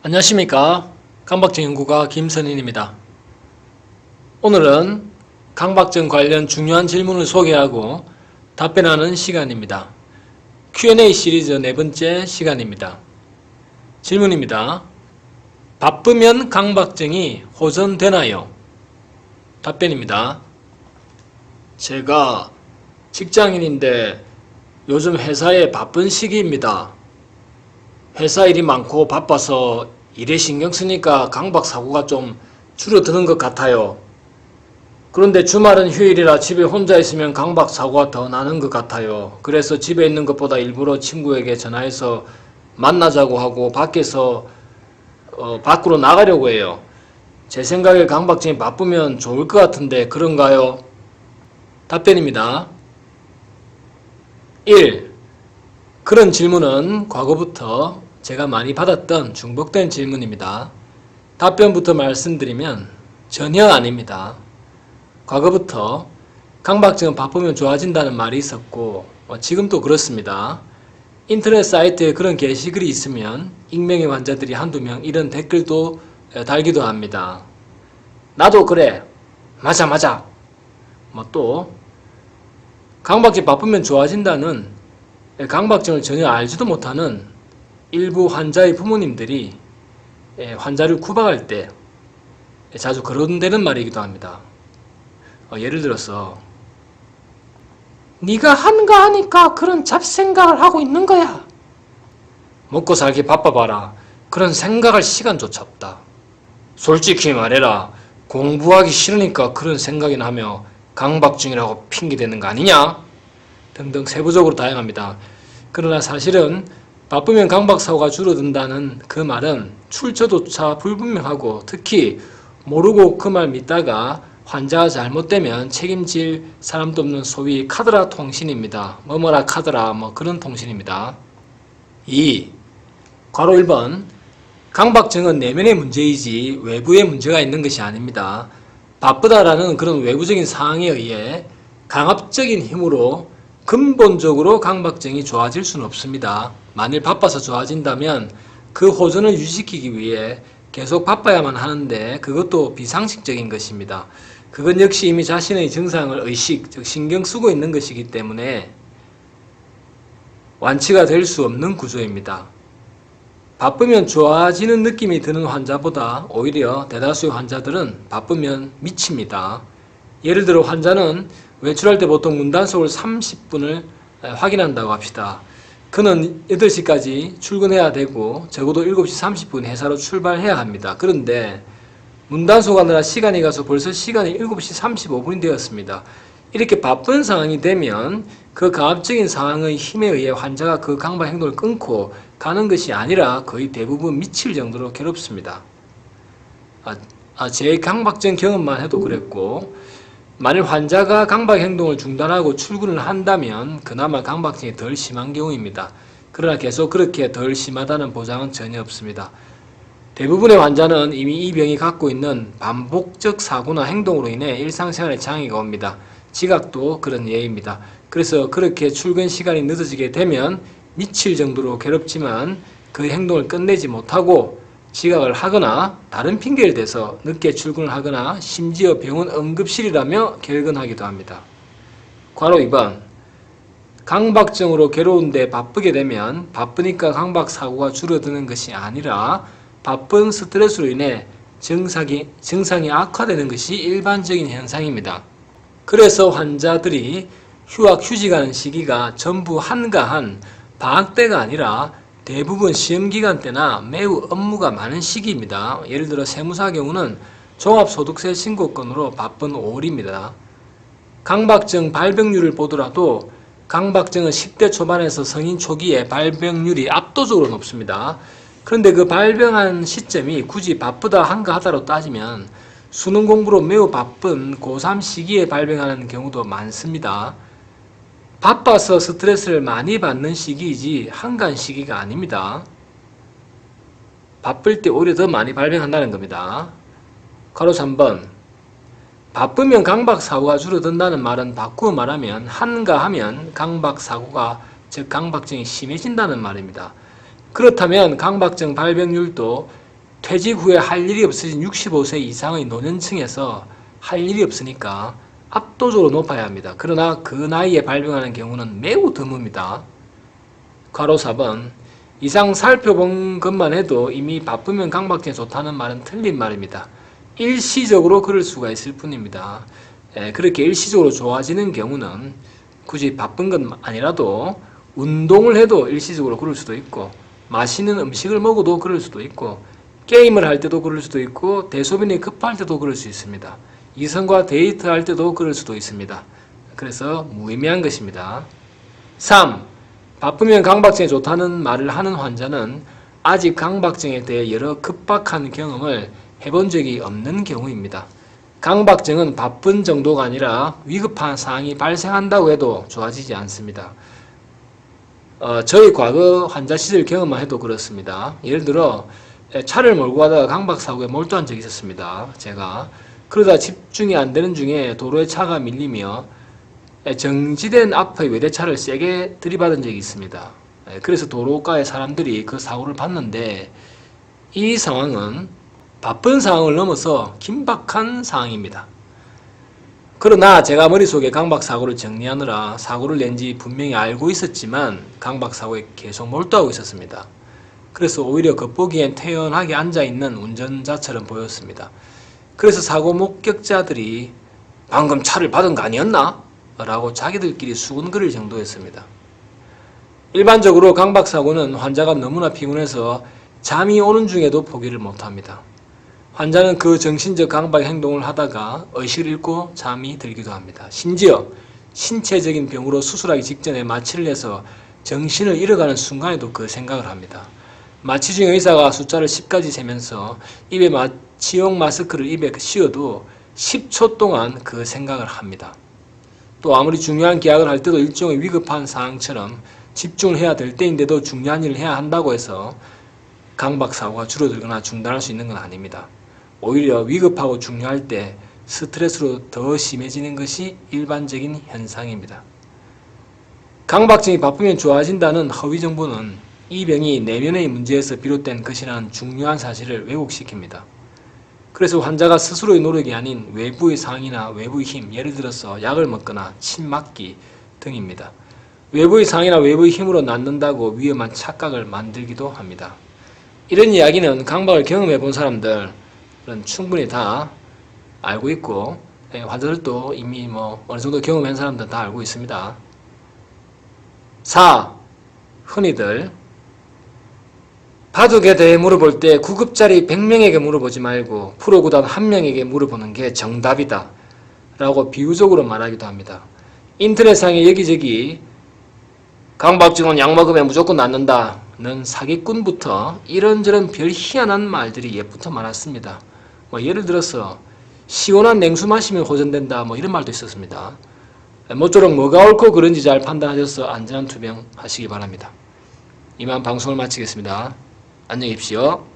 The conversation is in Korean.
안녕하십니까. 강박증 연구가 김선인입니다. 오늘은 강박증 관련 중요한 질문을 소개하고 답변하는 시간입니다. Q&A 시리즈 네 번째 시간입니다. 질문입니다. 바쁘면 강박증이 호전되나요? 답변입니다. 제가 직장인인데 요즘 회사에 바쁜 시기입니다. 회사 일이 많고 바빠서 일에 신경 쓰니까 강박사고가 좀 줄어드는 것 같아요. 그런데 주말은 휴일이라 집에 혼자 있으면 강박사고가 더 나는 것 같아요. 그래서 집에 있는 것보다 일부러 친구에게 전화해서 만나자고 하고 밖으로 나가려고 해요. 제 생각에 강박증이 바쁘면 좋을 것 같은데 그런가요? 답변입니다. 1. 그런 질문은 과거부터 제가 많이 받았던 중복된 질문입니다. 답변부터 말씀드리면 전혀 아닙니다. 과거부터 강박증은 바쁘면 좋아진다는 말이 있었고 지금도 그렇습니다. 인터넷 사이트에 그런 게시글이 있으면 익명의 환자들이 한두 명 이런 댓글도 달기도 합니다. 나도 그래. 맞아. 또 강박증 바쁘면 좋아진다는 강박증을 전혀 알지도 못하는 일부 환자의 부모님들이 환자를 구박할 때 자주 거론되는 말이기도 합니다. 예를 들어서 네가 한가하니까 그런 잡생각을 하고 있는 거야. 먹고 살기 바빠봐라. 그런 생각할 시간조차 없다. 솔직히 말해라. 공부하기 싫으니까 그런 생각이나 하며 강박증이라고 핑계대는 거 아니냐? 등등 세부적으로 다양합니다. 그러나 사실은 바쁘면 강박사고가 줄어든다는 그 말은 출처조차 불분명하고 특히 모르고 그 말 믿다가 환자가 잘못되면 책임질 사람도 없는 소위 카더라 통신입니다. 뭐뭐라 카더라 그런 통신입니다. 2. 괄호 1번 강박증은 내면의 문제이지 외부의 문제가 있는 것이 아닙니다. 바쁘다라는 그런 외부적인 상황에 의해 강압적인 힘으로 근본적으로 강박증이 좋아질 수는 없습니다. 만일 바빠서 좋아진다면 그 호전을 유지시키기 위해 계속 바빠야만 하는데 그것도 비상식적인 것입니다. 그건 역시 이미 자신의 증상을 의식, 즉 신경 쓰고 있는 것이기 때문에 완치가 될 수 없는 구조입니다. 바쁘면 좋아지는 느낌이 드는 환자보다 오히려 대다수의 환자들은 바쁘면 미칩니다. 예를 들어 환자는 외출할 때 보통 문단속을 30분을 확인한다고 합시다. 그는 8시까지 출근해야 되고 적어도 7시 30분 회사로 출발해야 합니다. 그런데 문단속하느라 시간이 가서 벌써 시간이 7시 35분이 되었습니다. 이렇게 바쁜 상황이 되면 그 강압적인 상황의 힘에 의해 환자가 그 강박 행동을 끊고 가는 것이 아니라 거의 대부분 미칠 정도로 괴롭습니다. 제 강박증 경험만 해도 그랬고 만일 환자가 강박 행동을 중단하고 출근을 한다면 그나마 강박증이 덜 심한 경우입니다. 그러나 계속 그렇게 덜 심하다는 보장은 전혀 없습니다. 대부분의 환자는 이미 이 병이 갖고 있는 반복적 사고나 행동으로 인해 일상생활에 장애가 옵니다. 지각도 그런 예입니다. 그래서 그렇게 출근 시간이 늦어지게 되면 미칠 정도로 괴롭지만 그 행동을 끝내지 못하고 지각을 하거나 다른 핑계를 대서 늦게 출근을 하거나 심지어 병원 응급실이라며 결근하기도 합니다. 괄호 2번 강박증으로 괴로운데 바쁘게 되면 바쁘니까 강박사고가 줄어드는 것이 아니라 바쁜 스트레스로 인해 증상이 악화되는 것이 일반적인 현상입니다. 그래서 환자들이 휴직 하는 시기가 전부 한가한 방학 때가 아니라 대부분 시험기간 때나 매우 업무가 많은 시기입니다. 예를 들어 세무사 경우는 종합소득세 신고건으로 바쁜 5월입니다. 강박증 발병률을 보더라도 강박증은 10대 초반에서 성인 초기에 발병률이 압도적으로 높습니다. 그런데 그 발병한 시점이 굳이 바쁘다 한가하다로 따지면 수능 공부로 매우 바쁜 고3 시기에 발병하는 경우도 많습니다. 바빠서 스트레스를 많이 받는 시기이지 한가한 시기가 아닙니다. 바쁠 때 오히려 더 많이 발병한다는 겁니다. 괄호 3번 바쁘면 강박사고가 줄어든다는 말은 바꾸어 말하면 한가하면 강박사고가 즉 강박증이 심해진다는 말입니다. 그렇다면 강박증 발병률도 퇴직 후에 할 일이 없어진 65세 이상의 노년층에서 할 일이 없으니까 압도적으로 높아야 합니다. 그러나 그 나이에 발병하는 경우는 매우 드뭅니다. 괄호 4번 이상 살펴본 것만 해도 이미 바쁘면 강박증이 좋다는 말은 틀린 말입니다. 일시적으로 그럴 수가 있을 뿐입니다. 그렇게 일시적으로 좋아지는 경우는 굳이 바쁜 건 아니라도 운동을 해도 일시적으로 그럴 수도 있고 맛있는 음식을 먹어도 그럴 수도 있고 게임을 할 때도 그럴 수도 있고 대소변이 급할 때도 그럴 수 있습니다. 이성과 데이트할 때도 그럴 수도 있습니다. 그래서 무의미한 것입니다. 3. 바쁘면 강박증이 좋다는 말을 하는 환자는 아직 강박증에 대해 여러 급박한 경험을 해본 적이 없는 경우입니다. 강박증은 바쁜 정도가 아니라 위급한 상황이 발생한다고 해도 좋아지지 않습니다. 저희 과거 환자 시절 경험만 해도 그렇습니다. 예를 들어 차를 몰고 가다가 강박사고에 몰두한 적이 있었습니다. 제가 그러다 집중이 안 되는 중에 도로에 차가 밀리며 정지된 앞의 외대차를 세게 들이받은 적이 있습니다. 그래서 도로가의 사람들이 그 사고를 봤는데 이 상황은 바쁜 상황을 넘어서 긴박한 상황입니다. 그러나 제가 머릿속에 강박사고를 정리하느라 사고를 낸지 분명히 알고 있었지만 강박사고에 계속 몰두하고 있었습니다. 그래서 오히려 겉보기엔 태연하게 앉아있는 운전자처럼 보였습니다. 그래서 사고 목격자들이 방금 차를 받은 거 아니었나? 라고 자기들끼리 수군거릴 정도였습니다. 일반적으로 강박사고는 환자가 너무나 피곤해서 잠이 오는 중에도 포기를 못합니다. 환자는 그 정신적 강박 행동을 하다가 의식을 잃고 잠이 들기도 합니다. 심지어 신체적인 병으로 수술하기 직전에 마취를 해서 정신을 잃어가는 순간에도 그 생각을 합니다. 마취 중에 의사가 숫자를 10까지 세면서 입에 마취용 마스크를 입에 씌워도 10초 동안 그 생각을 합니다. 또 아무리 중요한 계약을 할 때도 일종의 위급한 상황처럼 집중을 해야 될 때인데도 중요한 일을 해야 한다고 해서 강박사고가 줄어들거나 중단할 수 있는 건 아닙니다. 오히려 위급하고 중요할 때 스트레스로 더 심해지는 것이 일반적인 현상입니다. 강박증이 바쁘면 좋아진다는 허위 정보는 이 병이 내면의 문제에서 비롯된 것이라는 중요한 사실을 왜곡시킵니다. 그래서 환자가 스스로의 노력이 아닌 외부의 상황이나 외부의 힘, 예를 들어서 약을 먹거나 침 맞기 등입니다. 외부의 상황이나 외부의 힘으로 낫는다고 위험한 착각을 만들기도 합니다. 이런 이야기는 강박을 경험해 본 사람들은 충분히 다 알고 있고 환자들도 이미 어느 정도 경험한 사람들은 다 알고 있습니다. 4. 흔히들 바둑에 대해 물어볼 때 9급짜리 100명에게 물어보지 말고 프로구단 1명에게 물어보는 게 정답이다 라고 비유적으로 말하기도 합니다. 인터넷상에 여기저기 강박증은 약 먹으면 무조건 낫는다는 사기꾼부터 이런저런 별 희한한 말들이 옛부터 많았습니다. 예를 들어서 시원한 냉수 마시면 호전된다 이런 말도 있었습니다. 모쪼록 뭐가 옳고 그른지 잘 판단하셔서 안전한 투병 하시기 바랍니다. 이만 방송을 마치겠습니다. 안녕히 계십시오.